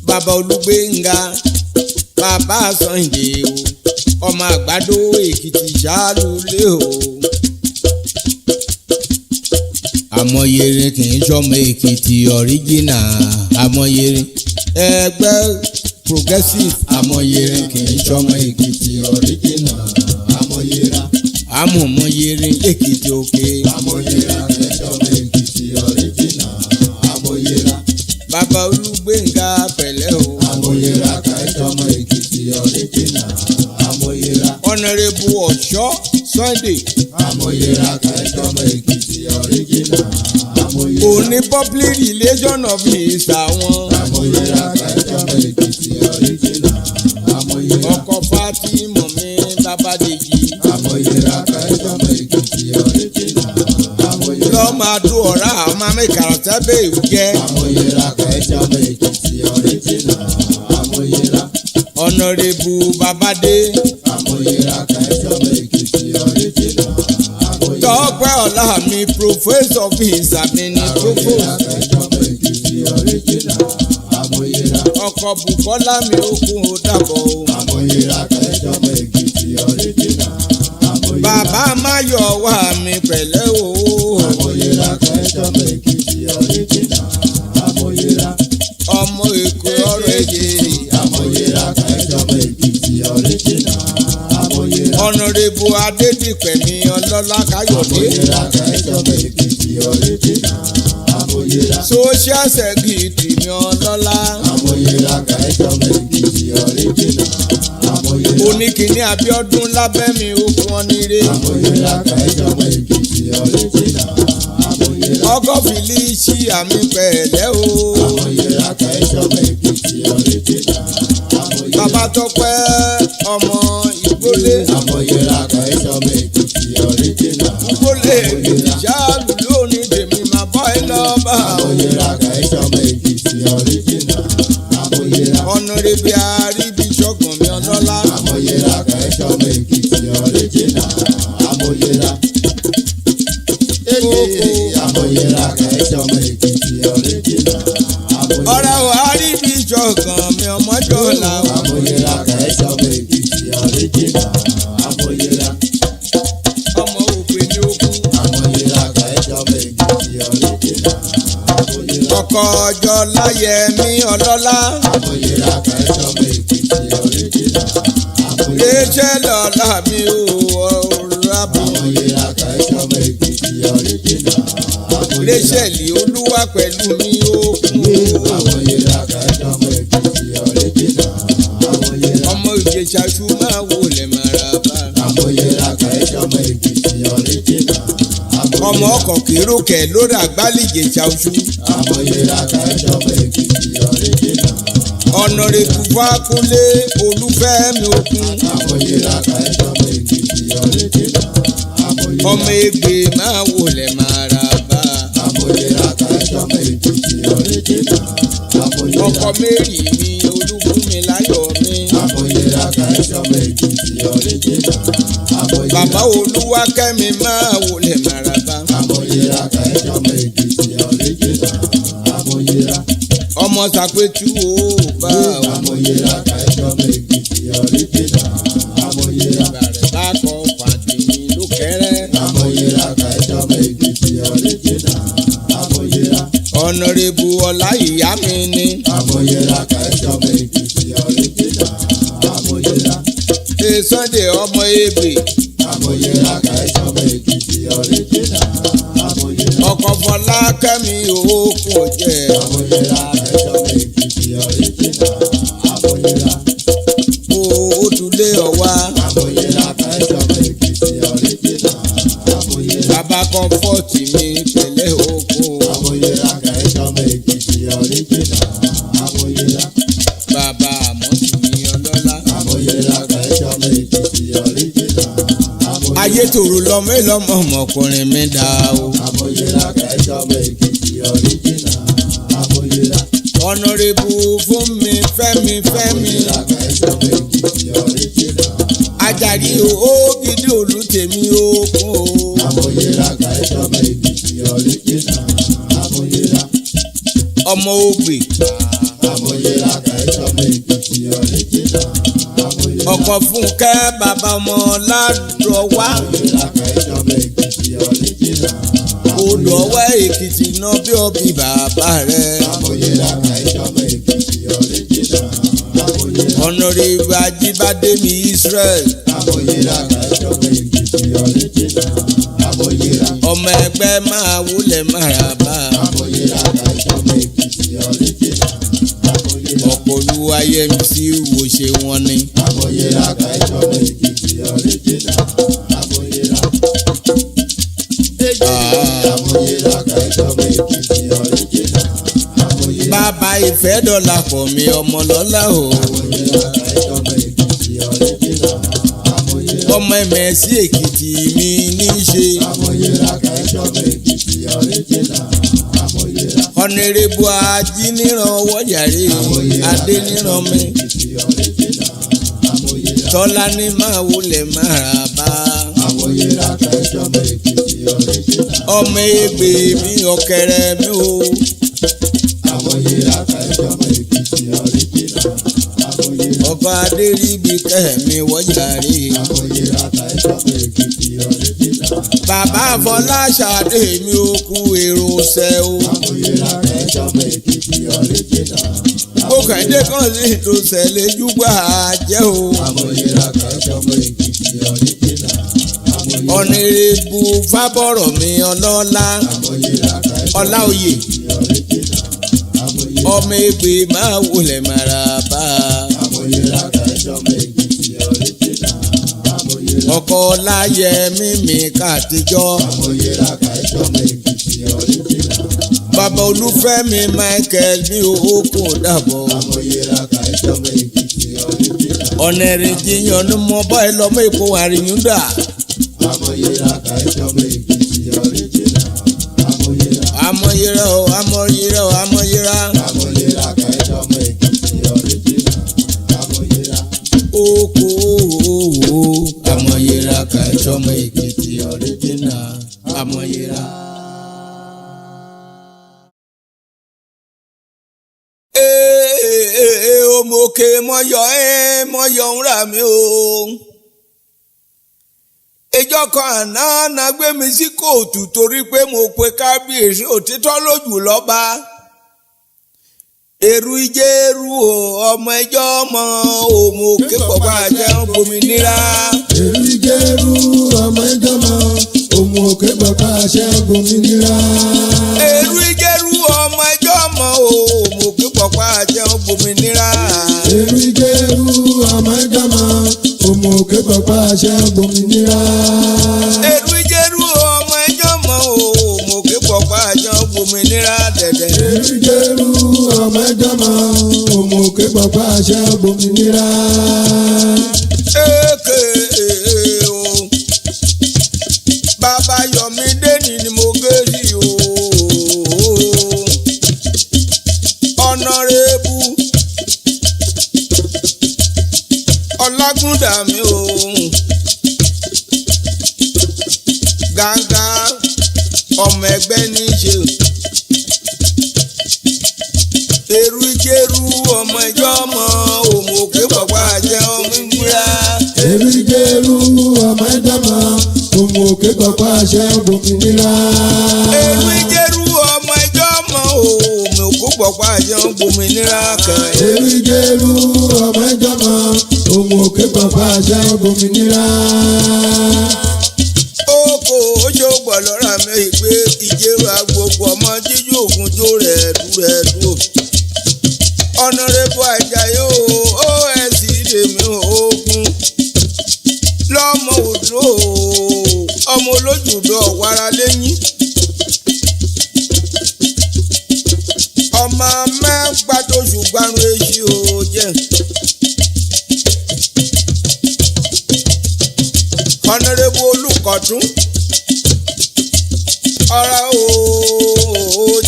bàbá Olúgbénga bàbá Sunday o ọmọ Àgbàdo Èkìtì ṣáálùlé o. Àmọ̀yèrè kì í ṣọmọ Èkìtì ọ̀ríjìnà àmọ̀yèrè ẹgbẹ́ progressive. Àmọ̀yèrè kì í ṣọmọ Èkìtì ọ̀ríjìnà àmọ̀yèrà. Àmọ̀yèrè Èkìtì òkè. Àmọ̀yèrà kì í ṣọmọ Èkìtì ọ̀ríjìnà àmọ̀yèrà. Bàbá Olúgbénga pẹ̀lẹ́ o. Àmọ̀yèrà kì í ṣọmọ Èkìtì ọ̀ríjìnà àmọ̀yèrà. Honourable Ọ̀ṣọ́ Sunday. Àmọ̀yèrà kì í ṣọmọ Èkìtì ọ̀ríjìnà àmọ̀yèrà. Òní public relation office àwọn. Àmọ̀yèrà kì í ṣọmọ Èkìtì ọ̀ríjìnà àmọ̀yèrà. Ọkọ̀ Fátímọ̀ mi Babádèjì. Àmọ̀yèrà kì í ṣọmọ Èkìtì ọ̀ríjìnà àmọ̀yèrà. Lọ́mọ adó ọ̀rá àwọn amẹ́kàrọ̀ tẹ́bẹ̀ ìwú jẹ́. Àmọ̀yèrà kì í ṣọmọ Èkìtì ọ̀ríjìnà àmọ̀yèrà. Honourable Babádé. Àmọ̀yèrà kì í ṣọmọ Èkìtì ọ̀ríjìnà àmọ̀yèrà. Tọ́pẹ́ ọ̀la mi professor visa mi ní gbogbo. Àmọ̀yèrà kì í ṣọmọ Èkìtì ọ̀ríjìnà àmọ̀yèrà. Ọkọ̀ Bùkọ́lá mi ó kún ó dàbọ̀ o. Àmọ̀yèrà kì í ṣọmọ Èkìtì ọ̀ríjìnà àmọ̀yèrà. Bàbá Máyọ̀ wà mí pẹ̀lẹ́ o. Honorable Adédìpẹ̀mí Ọlọ́lá Káyọ̀dé. Amóyera kẹ́jọba Èkìtì ọ̀rẹ́jìnà. Amóyera. Social Secretary mi Ọlọ́lá. Amóyera kẹ́jọba Èkìtì ọ̀rẹ́jìnà. Amóyera. Oníkìní Abíọ́dún Lábẹ́mi okun ọ̀nìrè. Amóyera kẹ́jọba Èkìtì ọ̀rẹ́jìnà. Amóyera. Ọkọ̀ Fìlíṣì àmì pẹ̀lẹ́ o. Amóyera kẹ́jọba Èkìtì ọ̀rẹ́jìnà. Amóyera. Bàbá Tọ́pẹ́ ọmọ Ìgbólé. Amóyera kẹ́jọba Èkìtì ọ̀rẹ́jìnà. Ìgbólé Èkìtì ṣáàlù lónìí tèmi máa bọ́ ẹ lọ́ba. Amóyera kẹ́jọba Èkìtì ọ̀rẹ́jìnà. Amóyera. Honorable Àríbíṣọ̀gùn mi Ọlọ́lá. Amóyera kẹ́jọba Èkìtì ọ̀rẹ́jìnà. Amóyera. Amóyera kẹ́jọba Èkìtì ọ̀rẹ́jìnà. Ọ̀rẹ́ o Àríbíṣọ̀gùn mi Ọmọjọ́lá. Amóyera kẹ́jọba Èkìtì ọ̀rẹ́jìnà. Amóyera. Ọmọ òpè ní ogun. Amóyera kẹ́jọba Èkìtì ọ̀rẹ́jìnà. Amóyera. Ọkọ̀ ọjọ́ láyé mi Ọlọ́lá. Amóyera kẹ́jọba Èkìtì ọ̀rẹ́jìnà. Amóyera. Léṣẹ́ lọ́la mi ò rábì. Amóyera kẹ́jọba Èkìtì ọ̀rẹ́jìnà. Amóyera. Léṣẹ̀lì Olúwa pẹ̀lú mi ó kún. Amóyera kẹ́jọba Èkìtì ọ̀rẹ́jìnà. Amóyera. Ọmọ Ìjẹ̀ṣà ṣu máa wọlé Maraba. Amóyera kẹ́jọba Èkìtì ọ̀rẹ́jìnà. Ọmọ ọkọ̀ kéròkè lórí àgbálì Ìjẹ̀ṣà ṣu. Amóyera kẹ́jọba Èkìtì ọ̀rẹ́jìnà. Honorable Fákúnlé Olúfẹ́mi okun. Amóyera kẹ́jọba Èkìtì ọ̀rẹ́jìnà. Amóyera. Ọmọ Ègbè máa wọlé Maraba. Amóyera kẹ́jọba Èkìtì ọ̀rẹ́jìnà. Amóyera. Ọkọ Mary mi Olúbùnmi láyọ̀ mi. Amóyera kẹ́jọba Èkìtì ọ̀rẹ́jìnà. Amóyera. Bàbá Olúwakẹ́mi máa wọlé Maraba. Amóyera kẹ́jọba Èkìtì ọ̀rẹ́jìnà. Amóyera. Ọmọ Sàpétú o bá wa. Amóyera kẹ́jọba Èkìtì ọ̀rẹ́jìnà. Amóyera. Bàrẹ̀ bá kọ Fàdìmí ló kẹ́rẹ́. Amóyera kẹ́jọba Èkìtì ọ̀rẹ́jìnà. Amóyera. Honorable Ọláìyá mi ni. Amóyera kẹ́jọba Èkìtì ọ̀rẹ́jìnà. Amóyera. Ṣé Sunday ọmọ Ègbè. Amóyera kẹ́jọba Èkìtì ọ̀rẹ́jìnà. Amóyera. Ọkọ Fọlákẹ́mi òkun ọ̀jẹ̀. Amóyera kẹ́jọba Èkìtì ọ̀rẹ́jìnà. Amóyera. Òdùlé ọ̀wá. Amóyera kẹ́jọba Èkìtì ọ̀rẹ́jìnà. Amóyera. Bàbá Kọ́fọ́ọ̀tì mi pẹ̀lẹ́ okun. Amóyera kẹ́jọba Èkìtì ọ̀rẹ́jìnà. Amóyera. Bàbá Àmọ́sí mi Ọlọ́lá. Amóyera kẹ́jọba Èkìtì ọ̀rẹ́jìnà. Amóyera. Ayétòrò lọmọ ìlọmọ ọmọkùnrin mi dá o. Amóyera kẹ́jọba Èkìtì ọ̀rẹ́jìnà. Amóyera. Honorable Fúnmi Fẹ́mi. Amóyera kẹ́jọba Èkìtì ọ̀rẹ́jìnà. Àjàrí o gidi olùtèmi okun o. Amóyera kẹ́jọba Èkìtì ọ̀rẹ́jìnà. Amóyera. Ọmọ Ògbè. Amóyera kẹ́jọba Èkìtì ọ̀rẹ́jìnà. Amóyera. Ọkọ Fúnkẹ́ bàbá ọmọ Ládọ̀wá. Amóyera kẹ́jọba Èkìtì ọ̀rẹ́jìnà. Odòwá Èkìtì náà bí ọbí bàbá rẹ̀. Amóyera kẹ́jọba Èkìtì ọ̀rẹ́jìnà. Amóyera. Honorable Ajíbádé mi Israel. Amóyera kẹ́jọba Èkìtì ọ̀rẹ́jìnà. Amóyera. Ọmọ ẹgbẹ́ máa wúlẹ̀ Maraba. Amóyera kẹ́jọba Èkìtì ọ̀rẹ́jìnà. Amóyera. Ọ̀pọ̀ olúwayé mi sí wo ṣe wọ́n ní. Amóyera kẹ́jọba Èkìtì ọ̀rẹ́jìnà. Amóyera. Amóyera kẹ́jọba Èkìtì ọ̀rẹ́jìnà. Amóyera. Bàbá Ìfẹ́dọ̀lápọ̀ mi ọmọ lọ́lá o. Amóyera kẹ́jọba Èkìtì ọ̀rẹ́jìnà. Amóyera. Ọmọ Ẹ̀mẹ́sí Èkìtì mi ní í ṣe. Amóyera kẹ́jọba Èkìtì ọ̀rẹ́jìnà. Amóyera. Honorable Ajíníran Wọ́jàre Adéníran mi. Èkìtì ọ̀rẹ́jìnà. Amóyera. Tọ́lá ní máa wúlẹ̀ Maraba. Amóyera kẹ́jọba Èkìtì ọ̀rẹ́jìnà. Ọmọ Ègbè mi ọ̀kẹ́rẹ́ mi o. Amóyera kẹ́jọba Èkìtì ọ̀rẹ́jìnà. Amóyera. Ọba Adéríbi kẹ́mi Wọ́jàre. Amóyera kẹ́jọba Èkìtì ọ̀rẹ́jìnà. Bàbá Fọláṣadé mi ó kú èrò ṣẹ́ o. Amóyera kẹ́jọba Èkìtì ọ̀rẹ́jìnà. kó kàdé kan sí ìtòsẹ̀lẹ̀ júgbà jẹ́ o. Amọ̀yẹra kàjọmọ Èkìtì ọ̀rẹ́jìnà. Ọ̀nẹ́rẹ́bù Fábọ̀rọ̀ mi ọlọ́lá. Amọ̀yẹra kàjọmọ Ọláoyè. ọ̀rẹ́jìnà. Ọmọ Ègbè máa wọlé Màràbá. Amọ̀yẹra kàjọmọ Èkìtì ọ̀rẹ́jìnà. Ọkọ láyé mímí kàtijọ́. Amọ̀yẹra kàjọmọ Èkìtì ọ̀rẹ́jìnà. Bàbá Olúfẹ́mi Michael ní òkú dàbọ̀. Amọ̀yẹra kàjọmọ Èkìtì ọ̀rẹ́jìnà. Ọ̀nẹ́rìndínyàn ní mo bọ́ ẹ lọ́mọ èkó àríyúndà. Amọ̀yẹra kàjọmọ Èkìtì ọ̀rẹ́jìnà. Amọ̀yẹra o, amọ̀yẹra o, amọ̀yẹra. Amọ̀yẹra kàjọmọ Èkìtì ọ̀rẹ́jìnà. Amọ̀yẹra. Oko amọ̀yẹra kàjọmọ Èkìtì ọ̀rẹ́jìnà. Amọ̀yẹra. Òmòkè mọ́yọ̀ ń rà mí o. Ìjọ kan àná na gbé mi sí kóòtù torí pé mo pe kábíyèsí òtítọ́ lójú lọ́ba. Èrú ìjẹ́rú o ọmọ ẹjọ́ ọmọ òmòkè pọ̀pọ̀ àjẹun gbòmìnira. Èrú ìjẹ́rú ọmọ ẹjọ́ ọmọ òmòkè pọ̀pọ̀ àjẹun gbòmìnira. Èrú ìjẹ́rú ọmọ ẹjọ́ ọmọ òmòkè pọ̀pọ̀ àjẹun gbòmìnira. Èrú ìjẹ́rú ọmọ ẹjọ́ ọmọ òmòkè pọ̀pọ̀ àjẹun gbòmìnira. Èrú ìjẹ́rú ọmọ ẹjọ́ ọmọ òmòkè pọ̀pọ̀ àjẹun gbòmìnira dẹ̀dẹ̀. Èrú ìjẹ́rú ọmọ ẹjọ́ ọmọ òmòkè pọ̀pọ̀ àjẹun gbòmìnira. Èké o bàbá Yọ̀mídé ni mo gé sí o. Ọ̀nàrẹ́bù Ọlágúndà mi o. Gàǹgà ọmọ ẹgbẹ́ ní í ṣe. Èrú ìjẹ́rú ọmọ ẹjọ́ ọmọ òmòkè pọ̀pọ̀ àjẹ́ ọmọ ìmúra. Èrú ìjẹ́rú ọmọ ẹjọ́ ọmọ òmòkè pọ̀pọ̀ àjẹun gbòmìnira. Èrú ìjẹ́rú ọmọ ẹjọ́ ọmọ òmòkè pọ̀pọ̀ àjẹ́ ọmọ gbòmìnira kan. Èrú ìjẹ́rú ọmọ ẹjọ́ ọmọ òmòkè pọ̀pọ̀ àjẹun gbòmìnira. Oko ojú gbọ̀lọ́ra mi ìgbé ìjẹ́rú agbègbè ọmọ jíjú ògùn jó rẹ̀ dúró. Ọ̀nàrẹ́bù Àjàyí OSC lèmi ogun. Lọ́mọ òdò ọmọ olójúdó ọ̀wára lẹ́yìn. Ọmọ mẹ́gbàdo ṣùgbọ́n èsì ò jẹ́. Ọ̀nàrẹ́bù Olùkọ̀tún. Ọ̀rọ̀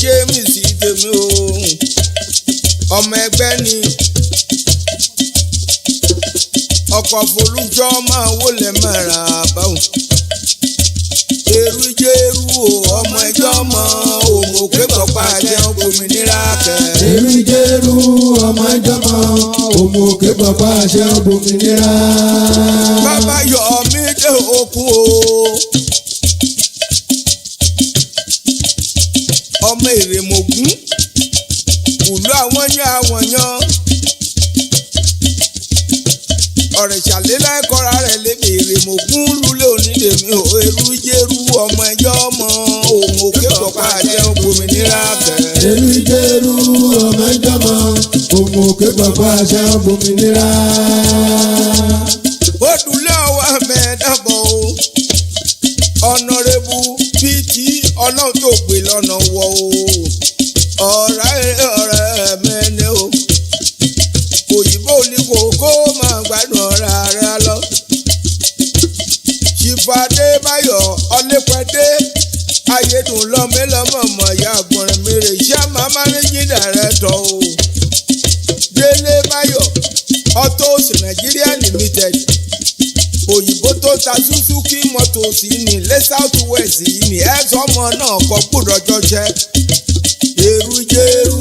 James tèmi o. Ọmọ ẹgbẹ́ ni. Ọkọ̀ Folújọ́ máa wọlé Màràbá o. Èrú ìjẹ́rú o ọmọ ẹjọ́ ọmọ òmòkè pọ̀pọ̀ àjẹun gbòmìnira kẹ̀. Èrú ìjẹ́rú ọmọ ẹjọ́ ọmọ òmòkè pọ̀pọ̀ àjẹun gbòmìnira. Bàbá Yọ̀mídé okun o. Ọmọ Èrèmọ̀gún. Ìlú àwọn yan. Ọ̀rẹ̀ṣàlélá ẹ̀kọ́ra rẹ̀ lébi Èrèmọ̀gún lulẹ̀ onílé mi ò. Èrú ìjẹ́rú ọmọ ẹjọ́ ọmọ òmòkè pọ̀pọ̀ àjẹun gbòmìnira kẹ̀. Èrú ìjẹ́rú ọmọ ẹjọ́ ọmọ òmòkè pọ̀pọ̀ àjẹun gbòmìnira. Ó dúlé ọwọ́ mẹ́ẹ̀dàbọ̀ o. Ọ̀nàrẹ́bù PT ọlọ́run tó gbé lọ́nà wọ̀ o. Ọ̀rẹ́ mẹ́ni o. Òyìnbó ní kòkó máa gbádùn ọ̀rẹ́ ara lọ. Ṣìfàdé Báyọ̀ Ọlẹ́pẹ̀dé Ayédùn lọ́mẹ́lọ́mọ̀mọ̀ ìyá àgbọ̀nrín mèrè iṣẹ́ managing director o. Délé Báyọ̀ Autos Nigeria Limited. Òyìnbó tó ta Suzuki Motors ní ilé South West ní ẹ̀sọ́mọ náà kọ́ gbọ́dọ̀ jọṣẹ́. Èrú ìjẹ́rú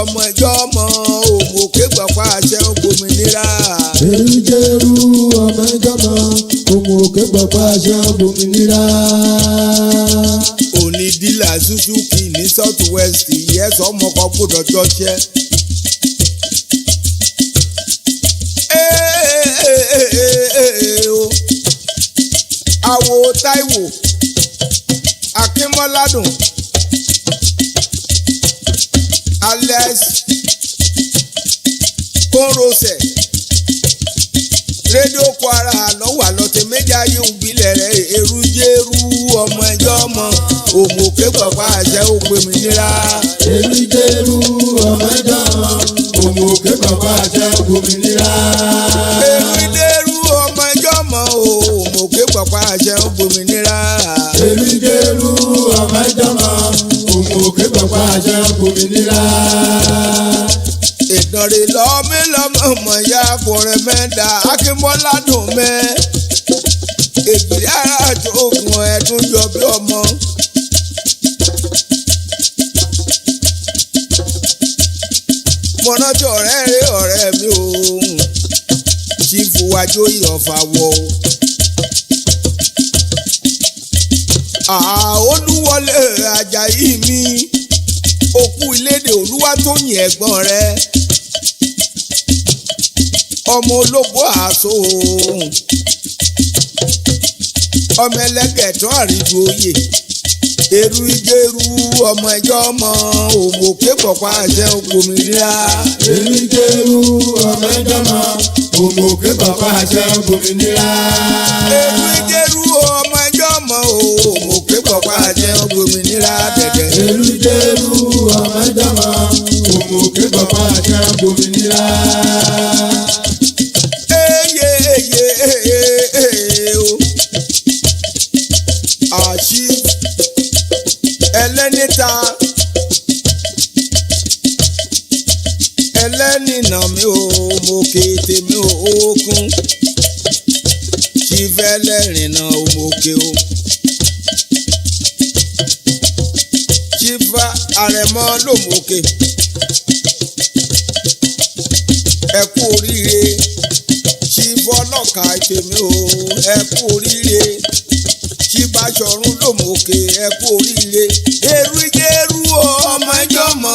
ọmọ ẹjọ́ ọmọ òmòkè pọ̀pọ̀ àjẹun gbòmìnira. Èrú ìjẹ́rú ọmọ ẹjọ́ ọmọ òmòkè pọ̀pọ̀ àjẹun gbòmìnira. Òní dílà Suzuki ní South West ìyẹ́sọ́mọ kọ́ gbọ́dọ̀ jọṣẹ́. Awo Táíwò Akínmọ́ládùn Alex Kóńrosẹ̀ rédíò Kwara lọ́wọ́ àlọ́tẹ̀ méjì ayé ògbìlẹ̀ rẹ̀ èrújẹ́rú ọmọ ẹjọ́ ọmọ òmùké pàpà àṣẹ ògbòmìnira. èrújẹ́rú ọmọ ẹjọ́ ọmọ òmùké pàpà àṣẹ ògbòmìnira. èrújẹ́rú ọmọ ẹjọ́ ọmọ òmùké pàpà àṣẹ ògbòmìnira. èrújẹ́rú ọmọ ẹjọ́ ọmọ òmùké pàpà àṣẹ ògbòmìnira. ìdánrẹ́ lọ́mí lọ́mọ ọmọ ya kọrin mẹ́ta Akínmọ́ládùn mẹ́ èbìrì ara àjọkùn ẹ̀dùn jọ bí ọmọ. mo rántí ọ̀rẹ́ mi ò tí fùwájú ìyọ̀fà wọ̀ Olúwọlé Àjàyí mi òkú ìlédè Olúwatóyìn ẹ̀gbọ́n rẹ̀ ọmọ ológbò àṣọ ọmọ ẹlẹ́gẹ̀ẹ́tọ́ àrídù oyè èrújẹ́rú ọmọ ẹjọ́ ọmọ òmùké pọ̀pá àṣẹ ògbòmìnira. èrújẹ́rú ọmọ ẹjọ́ ọmọ òmùké pọ̀pá àṣẹ ògbòmìnira. èrújẹ́rú ọmọ ẹjọ́ ọmọ òmùké pọ̀pá àṣẹ ògbòmìnira dẹ̀dẹ̀. èrújẹ́rú ọmọ ẹjọ́ ọmọ òmùké pọ̀pá àṣẹ ògbòmìnira. àṣì ẹlẹ́nìta ẹlẹ́nìnà mi ò mòkè tèmi ò ókun ṣìfẹ́ lẹ́rìnà ò mòkè o ṣìfà àrẹ̀mọ ló mòkè ẹ kú oríire ṣìfọ́ ọlọ́ka tèmi ò ẹ kú oríire. Báṣọ̀run lòmòkè ẹ kú oríire èrújẹ́rú ọmọ ẹjọ́ ọmọ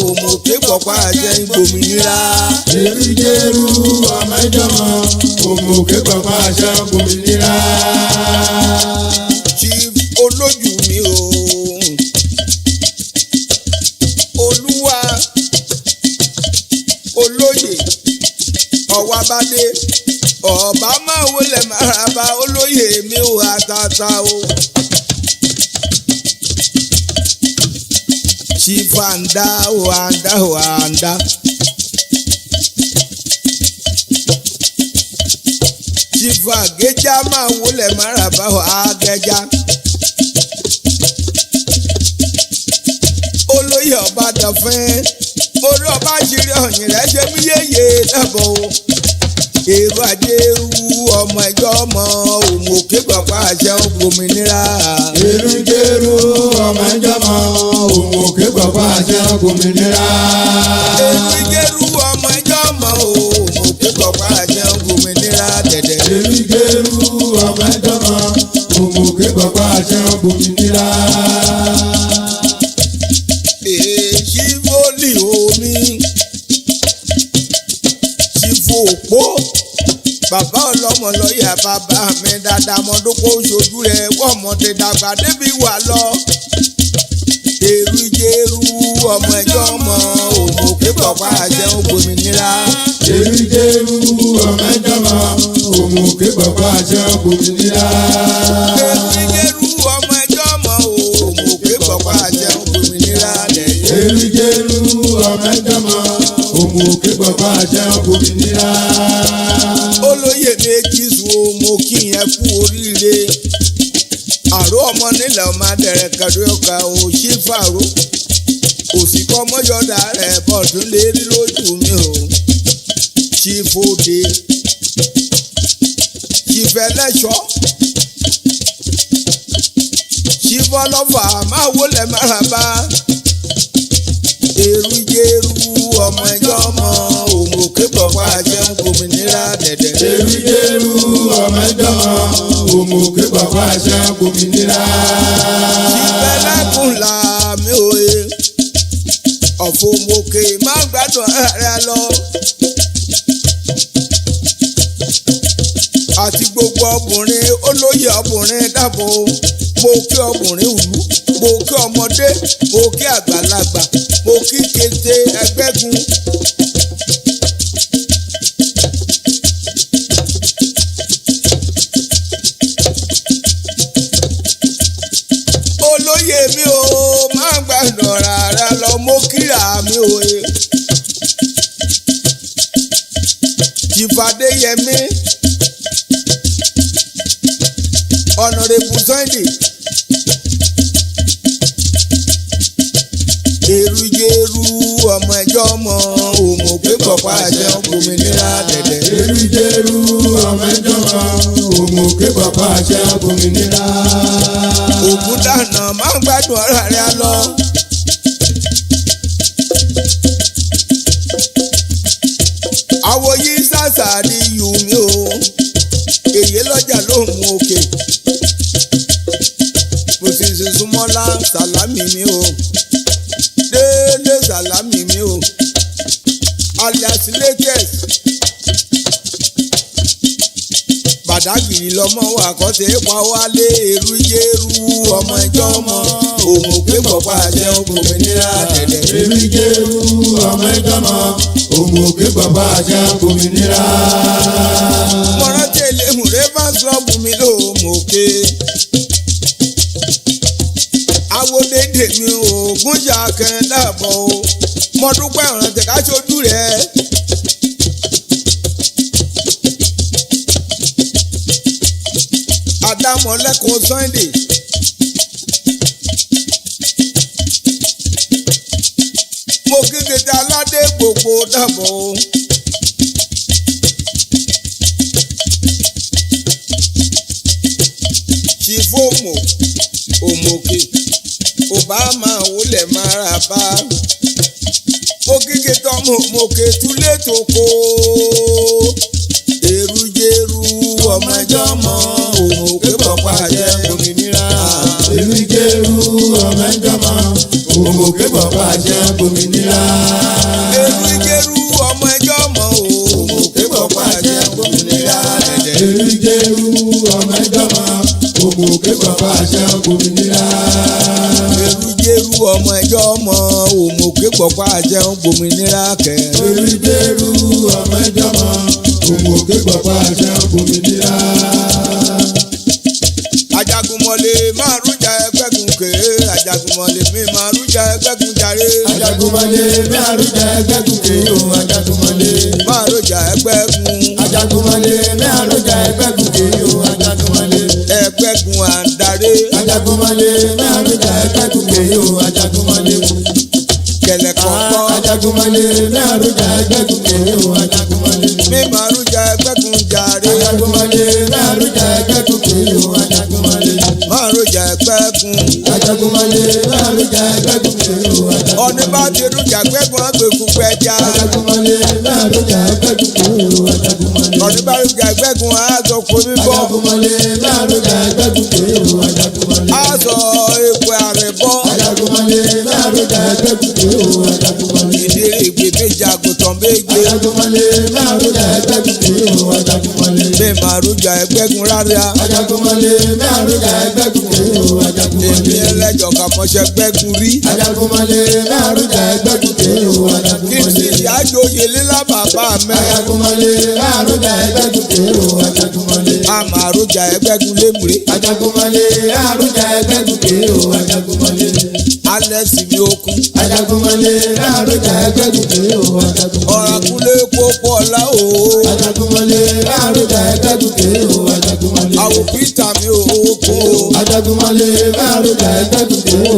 òmùké pọ̀pá àṣẹ ògbòmìnira. èrújẹ́rú ọmọ ẹjọ́ ọmọ òmùké pọ̀pá àṣẹ ògbòmìnira. Chief olójú mi o Olúwa olóyè Ọ̀wábádé ọba máa wọlé maraba olóyè mi ò àtàtà o. Chifanda o anda o anda. Chifa Gẹ́jà máa wọlé maraba o Agẹ́jà. Olóyè ọba dọ̀fẹ́ orí ọba ṣírí ọ̀yìn rẹ̀ ṣe mí yéye dábọ̀ o. Èrú Ajẹ́rú ọmọ ẹjọ́ ọmọ òmùké pọ̀pá àṣẹ ògbòmìnira. èrújẹ́rú ọmọ ẹjọ́ ọmọ òmùké pọ̀pá àṣẹ ògbòmìnira. èrújẹ́rú ọmọ ẹjọ́ ọmọ òmùké pọ̀pá àṣẹ ògbòmìnira dẹ̀dẹ̀. èrújẹ́rú ọmọ ẹjọ́ ọmọ òmùké pọ̀pá àṣẹ ògbòmìnira. Ṣífólì omi ṣífò òpó bàbá ọlọ́mọ lọ́yà bàbá mi dáadáa mọ́dúnkó ṣojú rẹ̀ wọ́mọdé dàgbà débi wà lọ. èrújẹ́rú ọmọ ẹjọ́ ọmọ òmùké pọ̀pá àṣẹ ògbòmìnira. èrújẹ́rú ọmọ ẹjọ́ ọmọ òmùké pọ̀pá àṣẹ ògbòmìnira. èrújẹ́rú ọmọ ẹjọ́ ọmọ òmùké pọ̀pá àṣẹ ògbòmìnira lẹ́yìn. èrújẹ́rú ọmọ ẹjọ́ ọmọ òmùké pọ̀pá àṣẹ ògbòmìnira. Olóyè méjì sùn mo kí yẹn kú oríire àrò ọmọ nílẹ̀ ọmọ adẹ̀rẹ̀ kẹ̀dọ́ ọ̀ka òṣì fàró òsì kọ́ mọ́yọ̀dà rẹ̀ bọ̀ tún lè rí lójú mi o Chifode Chifẹlẹ́ṣọ́ Chifọlọ́fà máa wọlé maraba èrújẹ́rú ọmọ ẹjọ́ ọmọ òmùké pọ̀pá àṣẹ ògbòmìnira dẹ̀dẹ̀. èrújẹ́rú ọmọ ẹjọ́ ọmọ òmùké pọ̀pá àṣẹ ògbòmìnira. Chifẹlẹ́kùn là mí òye ọ̀fọ̀ òmùké má gbádùn ara lọ. àti gbogbo ọkùnrin olóyè ọkùnrin dàbọ̀ mo kí ọkùnrin ìlú mo kí ọmọdé mo kí àgbàlagbà mo kí kété ẹgbẹ́gun. olóyè mi ò máa gbàdọ̀ rárá lọ mo kíra mi ò e. Ìfàdéyẹmí Honorable Sunday èrùjẹrù ọmọ ẹjọ́ ọmọ òmò pé pọ̀pá àṣẹ òmìnira dẹ̀dẹ̀. èrùjẹrù ọmọ ẹjọ́ ọmọ òmò pé pọ̀pá àṣẹ òmìnira. ògùn dànà máa ń gbádùn ọ̀rọ̀ rẹ̀ lọ. àwọ̀ yìí sàṣàrí yù mí o èyí lọ́jà ló mú òkè mo sì sì súnmọ́lá sàlámì mi o délé sàlámì mi o alias latest bàdágìrì lọmọ wà kọ́tẹ́ pa wálé èrùjẹrù ọmọ ẹjọ́ ọmọ òmò pé pọ̀pá àṣẹ òmìnira dẹ̀dẹ̀. èrùjẹrù ọmọ ẹjọ́ ọmọ òmò pé pọ̀pá àṣẹ òmìnira. mọ̀rán tẹ̀lé mùrẹ́fà sọ́ọ̀bù mi ló mọ̀ ké. awodede mi ògùn jà kẹrin dàbọ̀ o mo dúpẹ́ ìrántí ká ṣojú rẹ̀. Adámọ̀lẹ́kùn Sunday mo kékeré aládé gbogbo dàbọ̀ o. Chifomo òmòkè Obama wúlẹ̀ mara bá mo kékeré tọ́mọ òmòkè túlé tòkó èrùjẹrù ọmọ ẹjọ́ ọmọ òmò pé pọ̀pá àṣẹ òmìnira. èrùjẹrù ọmọ ẹjọ́ ọmọ òmò pé pọ̀pá àṣẹ òmìnira. èrùjẹrù ọmọ ẹjọ́ ọmọ òmò pé pọ̀pá àṣẹ òmìnira. èrùjẹrù ọmọ ẹjọ́ ọmọ òmò pé pọ̀pá àṣẹ òmìnira. èrùjẹrù ọmọ ẹjọ́ ọmọ òmò pé pọ̀pá àṣẹ òmìnira kẹ. èrùjẹrù ọmọ ẹjọ́ ọmọ òmò pé pọ̀pá àṣẹ òmìnira. Ajagunmọ̀lé máa rújà ẹgbẹ́gun ké Ajagunmọ̀lé mi máa rújà ẹgbẹ́gun jàre. Ajagunmọ̀lé máa rújà ẹgbẹ́gun ké o Ajagunmọ̀lé. máa rújà ẹgbẹ́gun. Ajagunmọ̀lé máa rújà ẹgbẹ́gun ké o Ajagunmọ̀lé. ẹgbẹ́gun àǹdarí. Ajagunmọ̀lé máa rújà ẹgbẹ́gun ké o Ajagunmọ̀lé. kẹlẹ kọ̀ọ̀kan. Ajagunmọ̀lé máa rújà ẹgbẹ́gun ké o Ajagunmọ̀lé. mi máa rújà ẹgbẹ́gun jàre. Ajagunmọ̀lé máa rújà ẹgbẹ́gun ké o Ajagunmọ̀lé. máa rújà ẹgbẹ́gun. Ajagunmọ̀lé máa rújà ẹgbẹ́gun ké o Ajagunmọ̀lé. ọ̀ní bá ti rújà ẹgbẹ́gun àgbẹ̀kùn pẹja. Ajagunmọ̀lé máa rújà ẹgbẹ́gun ké o Ajagunmọ̀lé. ọ̀ní bá rújà ẹgbẹ́gun àzọkùn bíbọ̀. Ajagunmọ̀lé máa rújà ẹgbẹ́gun ké o Ajagunmọ̀lé. àzọ èpo àrẹ̀bọ. Ajagunmọ̀lé máa rújà ẹgbẹ́gun ké o Ajagunmọ̀lé. ìdílé ìgbè méjì àgùntàn méje. Ajagunmọ̀lé máa rújà ẹgbẹ́gun ké o Ajagunmọ̀lé. mi máa rújà ẹgbẹ́gun rárá. Ajagunmọ̀lé máa rújà ẹgbẹ́gun ké o èmi Ajagunmọ̀lé. ẹlẹ́jọ̀ kà mọ́ṣẹ́ gbẹ́gun rí. Ajagunmọ̀lé máa rújà ẹgbẹ́gun ké o kí n Ajagunmọ̀lé. sì yájò yèlé lábàbà mẹ́. Ajagunmọ̀lé máa rújà ẹgbẹ́gun ké o Ajagunmọ̀lé. a máa rújà ẹgbẹ́gun lémùrè. Ajagunmọ̀lé máa rújà ẹgbẹ́gun ké o Ajagunmọ̀lé. alẹ́ sì mi okun. Ajagunmọ̀lé máa rújà ẹgbẹ́gun ké o Ajagunmọ̀lé. ọ̀ràkúnlé pópó ọ̀la o. Ajagunmọ̀lé máa rújà ẹgbẹ́gun ké o Ajagunmọ̀lé. àwọ̀ peter mi ò okun o. Ajagunmọ̀lé máa rújà ẹgbẹ́gun ké o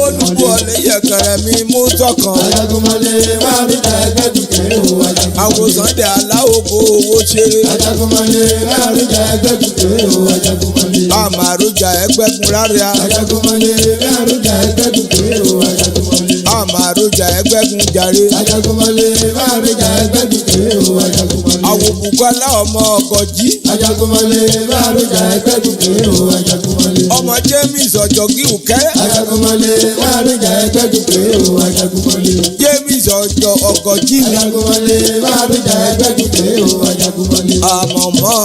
olùkọ́ ọ̀lẹ́ yẹ̀kẹ̀rẹ̀ mi mú tọkàn. Ajagunmọ̀lé máa rújà ẹgbẹ́gun ké o Ajagunmọ̀lé. àwòsàn dẹ̀ aláwọ̀ kó owó ṣeré. Ajagunmọ̀lé máa rújà ẹgbẹ́gun ké o Ajagunmọ̀lé. a máa rújà ẹgbẹ́gun rárá. Ajagunmọ̀lé máa rújà ẹgbẹ́gun ké o Ajagunmọ̀lé. a máa rújà ẹgbẹ́gun jàre. Ajagunmọ̀lé máa rújà ẹgbẹ́gun ké o Ajagunmọ̀lé. àwọ̀ bùkọ́lá ọmọ ọkọ̀ jí. Ajagunmọ̀lé máa rújà ẹgbẹ́gun ké o Ajagunmọ̀lé. ọmọ james ọ̀jọ̀gí òkẹ́. Ajagunmọ̀lé máa rújà ẹgbẹ́gun ké o Ajagunmọ̀lé. james jọjọ ọgọjí mi. Ajagunmọ́lé márùjà ẹgbẹ́gùnkè o Ajagunmọ́lé. àmọ̀mọ́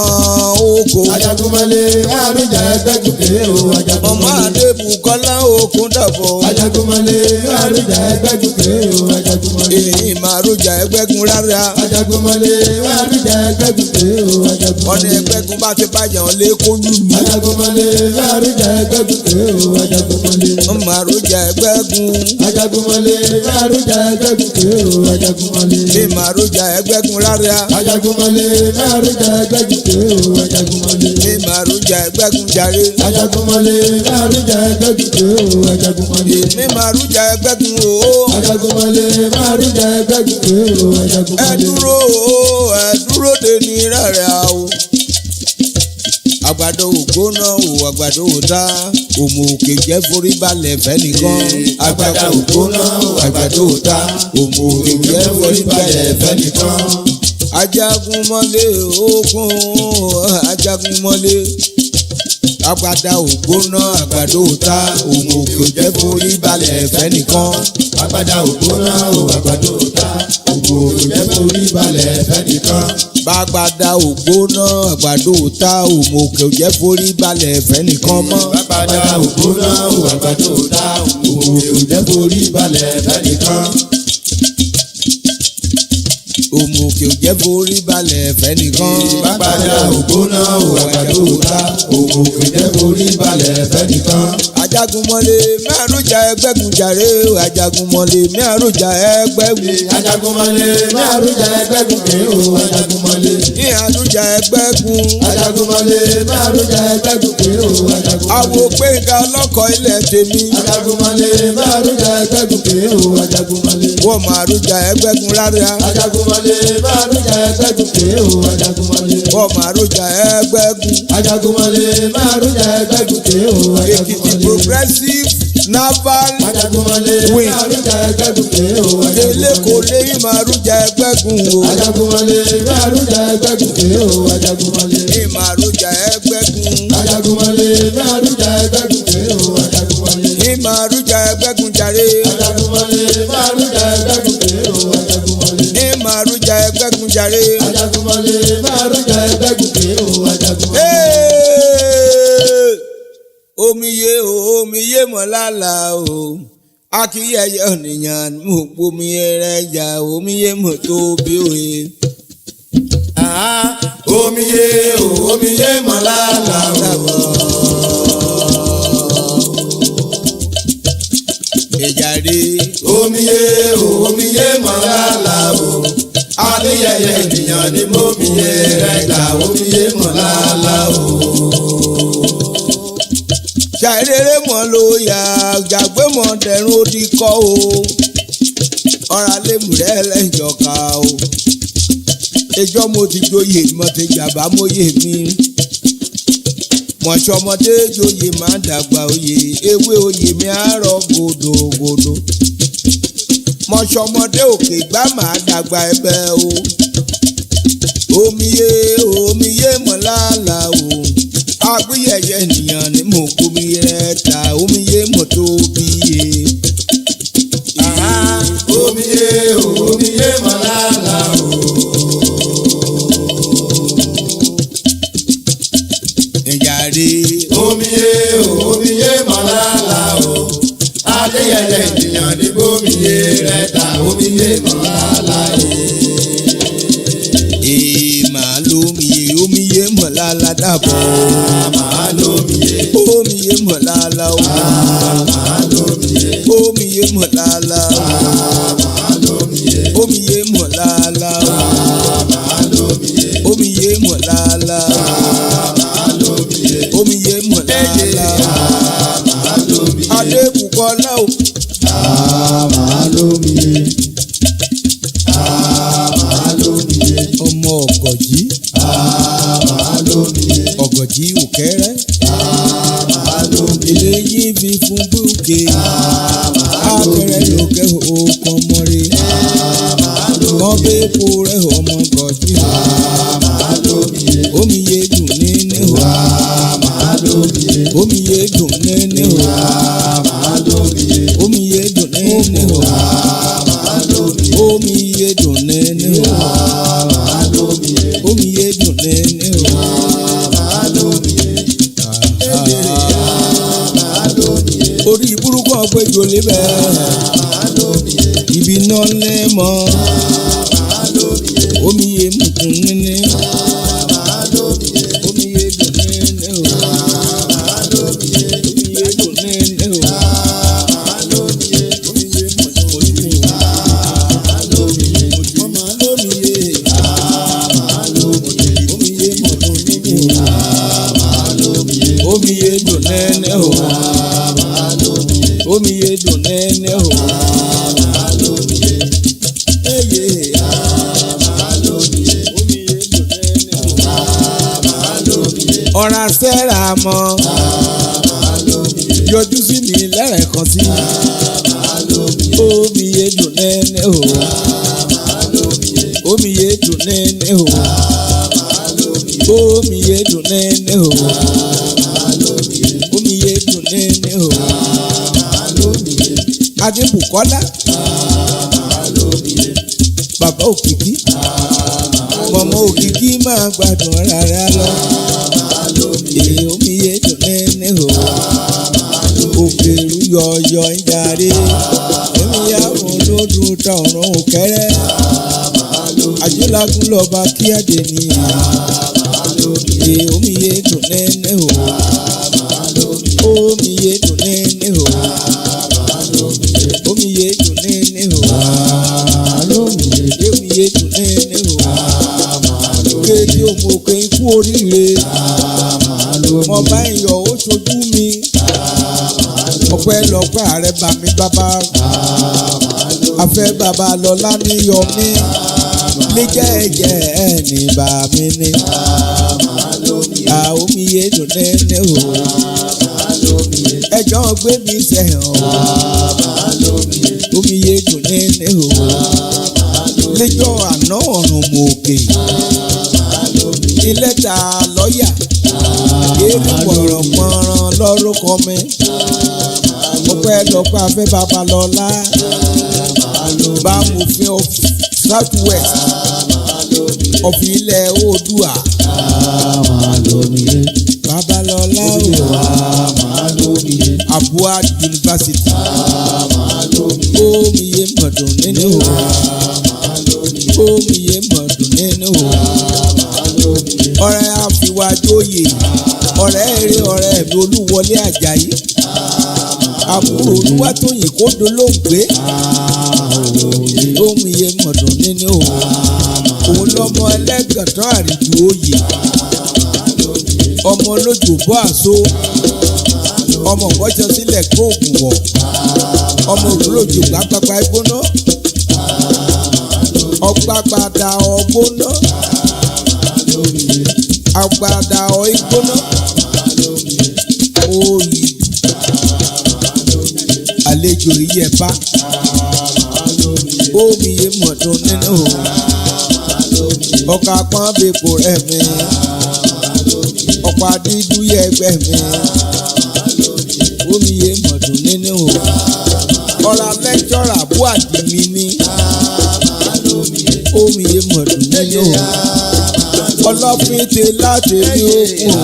oko. Ajagunmọ́lé márùjà ẹgbẹ́gùnkè o Ajagunmọ́lé. ọmọ Adébùkọ́lá òkun dàbọ̀. Ajagunmọ́lé márùjà ẹgbẹ́gùnkè o Ajagunmọ́lé. èyí màrújà ẹgbẹ́gun rárá. Ajagunmọ́lé márùjà ẹgbẹ́gùnkè o Ajagunmọ́lé. ọ̀nà ẹgbẹ́gun bá ti bàjẹ́ ọ̀ lé kó lù mí. Ajagunmọ́lé márùjà ẹgbẹ́gùnkè o Ajagunmọ́lé. màrújà ẹgbẹ́gun. Ajagunmọ́lé márùjà ẹgbẹ́gùnkè o Ajagunmọ́lé. èyí màrújà ẹgbẹ́gun rárá. Ajagunmọ́lé márùjà ẹgbẹ́gùnkè o Ajagunmọ́lé. èyí màrújà ẹgbẹ́gun jàre. Ajagunmọ́lé márùjà ẹgbẹ́gùnkè o Ajagunmọ́lé. èmi màrújà ẹgbẹ́gun o. Ajagunmọ́lé márùjà ẹgbẹ́gùnkè o ẹ Ajagunmọ́lé. dúró o ẹ dúró de ní rárá o. àgbàdo ògbóná o àgbàdo òdá òmò òkè jẹ́ forí balẹ̀ fẹ́nìkan. Àgbàdo ògbóná àgbàdo òta òmò òkè jẹ́ forí balẹ̀ fẹ́nìkan. Ajagunmọ́lé ogun Ajagunmọ́lé àgbàdo ògbóná àgbàdo òta òmò òkè jẹ́ forí balẹ̀ fẹ́nìkan. Àgbàdo ògbóná àgbàdo òta òmò òkè jẹ́ forí balẹ̀ fẹ́nìkan. bàgbàdà ògbóná àgbàdo òta òmò òkè jẹ́ forí balẹ̀ fẹ́nìkan mọ́. Àgbàdo ògbóná àgbàdo òta òmò òkè jẹ́ forí balẹ̀ fẹ́nìkan. òmò òkè jẹ́ forí balẹ̀ fẹ́nìkan. Àgbàdo ògbóná àgbàdo òta òmò òkè jẹ́ forí balẹ̀ fẹ́nìkan. Ajagunmọ́lé mẹ́rùjà ẹgbẹ́gun jàre Ajagunmọ́lé mẹ́rùjà ẹgbẹ́gun. Ajagunmọ́lé márùjà ẹgbẹ́gùnkè o Ajagunmọ́lé. ní àrùjà ẹgbẹ́gun. Ajagunmọ́lé márùjà ẹgbẹ́gùnkè o Ajagunmọ́lé. àwo péga ọlọ́kọ̀ ilẹ̀ tèmi. Ajagunmọ́lé márùjà ẹgbẹ́gùnkè o Ajagunmọ́lé. wọ́n màrújà ẹgbẹ́gun rárá. Ajagunmọ́lé márùjà ẹgbẹ́gùnkè o Ajagunmọ́lé. wọ́n màrújà ẹgbẹ́gun. Ajagunmọ́lé márùjà ẹgbẹ́gùnkè o Èkìtì Ajagunmọ́lé. progressive naval Ajagunmọ́lé wing. márùjà ẹgbẹ́gùnkè o délé kò Ajagunmọ́lé. léyìn màrújà ẹgbẹ́gun o. Ajagunmọ́lé márùjà ẹgbẹ́gùnkè o Ajagunmọ́lé. ní màrújà ẹgbẹ́gun. Ajagunmọ́lé márùjà ẹgbẹ́gùnkè o Ajagunmọ́lé. ní màrújà ẹgbẹ́gun jàre. Ajagunmọ́lé márùjà ẹgbẹ́gùnkè o Ajagunmọ́lé. ní màrújà ẹgbẹ́gun jàre. Ajagunmọ́lé márùjà ẹgbẹ́gùnkè o Ajagunmọ́lé. Omiye o omiye mọ̀lálà o akíyẹyẹ ènìyàn mú pomi ẹrẹ́jà omiye mọ̀ tó bí òye. Omiye o omiye mọ̀lálà o. Ìjàre Omiye o omiye mọ̀lálà o. Adéyẹyẹ ènìyàn ni mo miye rẹ̀ gbà omiye mọ̀lálà o. ṣàìrèrè mọ̀ ló yà jàgbé mọ̀ dẹ̀rùn ó di kọ́ o ọ̀rá lèmù rẹ̀ lẹ́jọ̀ka o ẹjọ́ mo ti joyè mo ti jàbá mọ́yè mi mọ̀ṣọ́mọdé joyè máa dàgbà oyè ewé oyè mi àárọ̀ gòdògòdò mọ̀ṣọ́mọdé òkè gbá máa dàgbà ẹbẹ̀ o omiye mọ̀lálà o agbóyẹyẹ ènìyàn ni mo gbomi rẹ ta omiye mọ̀ tó bíye. Omiye o omiye mọ̀lálà o. Ìjàre Omiye o omiye mọ̀lálà o. Adéyẹyẹ ènìyàn ní bómiye rẹ̀ ta omiye mọ̀lálà o. èèmà lómiye omiye mọ̀lálà dàbọ̀. Màá lómiye. Omiye mọ̀lálà o. Màá lómiye. Omiye mọ̀lálà o. Màá lómiye. Omiye mọ̀lálà o. Màá lómiye. Omiye mọ̀lálà o. Màá lómiye. Omiye mọ̀lálà o. Màá lómiye. Adébùkọ́lá o. Màá lómiye. Màá lómiye. ọmọ ọ̀gọ̀jì Màá lómiye. ọ̀gọ̀jì òkẹ́rẹ́ Màá lómiye. eléyìí fi fún búkè akẹrẹ lókè òkun mọ́re wọ́n bẹ́ epo rẹ̀ ọmọ ọ̀gọ̀jì Màá lómiye. omiye dùn nínú Màá lómiye. omiye dùn nínú Màá lómiye. omiye dùn nínú Màá lómiye. orí burúkú ọ̀gbẹ́jọ lébẹ̀ ibi náà lẹ́mọ̀ omi yé mùkún níní omi yé dùn níní o omi yé dùn níní o omi yé mùkún níní o mama lómi yé omi yé mùkún níní o omi yé dùn níní o. Omi yé dùn nẹ́nẹ́ o. Omi yé dùn nẹ́nẹ́ o. Ọ̀rá sẹ́ra mọ́. Yọjú sí mi lẹ́rẹ̀kan sí. Omi yé dùn nẹ́nẹ́ o. Omi yé dùn nẹ́nẹ́ o. Omi yé dùn nẹ́nẹ́ o. Omi yé dùn nẹ́nẹ́ o. Adébùkọ́lá bàbá òkìkí mọ̀mọ́ òkìkí máa gbádùn rárá lọ èyí omi yé dùn nẹ́nẹ́ o òkèrú yọ̀ọ̀yọ̀ ń darí èmi yàwó lódùn tọ̀run òkèrè àjọlágún lọ́ba kí àdé ní èyí omi yé dùn nẹ́nẹ́ o omi yé dùn nẹ́nẹ́ o. Omi yé dùn nẹ́nẹ́ o. Omi yé dùn nẹ́nẹ́ o. Kéde òmùkè ikú oríire. Mo bá ń yọ ó ṣojú mi. Ọpẹ́ lọ́pẹ́ ààrẹ bá mi bàbá. Afẹ́ bàbá lọ́lá ní yọ mí. Níjẹ́ ẹ̀jẹ̀ ẹ̀ ní bá mi ní. Omi yé dùn nẹ́nẹ́ o. Ẹjọ́ gbé mi sẹ́hàn o. Omi yé dùn nẹ́nẹ́ o. Lẹ́jọ́ àná ọ̀run mọ òkè. Ilé ta lọ́ọ̀yà. Èrè pọ̀rọ̀pọ̀rọ̀ lọ́rùkọ mi. Ọpẹ́ lọ́pẹ́ afẹ́ babalọ́lá. Bámòfin of South West. Ọ̀fìn ilẹ̀ Oòduà. Babalọ́lá o. Abuad University. Omi yé mọ̀dùn nínú o. Omi yé mọ̀dùn nínú o. Ọ̀rẹ́ àfiwájóyè. Ọ̀rẹ́ èrè ọ̀rẹ́ mi Olúwọlé Àjàyí. Àbúrò Olúwatóyìn kó dolóògbé. Omi yé mọ̀dùn nínú o. Òun lọ́mọ ẹlẹ́gàntán àrídù oyè. Ọmọ olójó bọ́ àṣọ. Ọmọ ìwọ́jọ sílẹ̀ gbóògùn wọ̀. Ọmọ òwúròjò gbàgbàgbà ìgbóná. Ọgbàgbàdà ọgbóná. Àgbàdà ìgbóná. Oyè. Àlejò ìyẹ̀bá. Omi yé mọ̀dún nínú o. Ọkà pọ́n bèpò rẹ̀ mi. Ọ̀pọ̀ àdídú yẹ ẹgbẹ́ mi. Omi yé mọ̀dún nínú o. Ọ̀rọ̀ lẹ́kítọ́rà bú àdìmí ní. Omi yé mọ̀dún nínú o. Ọlọ́fin ti láti ní òkun.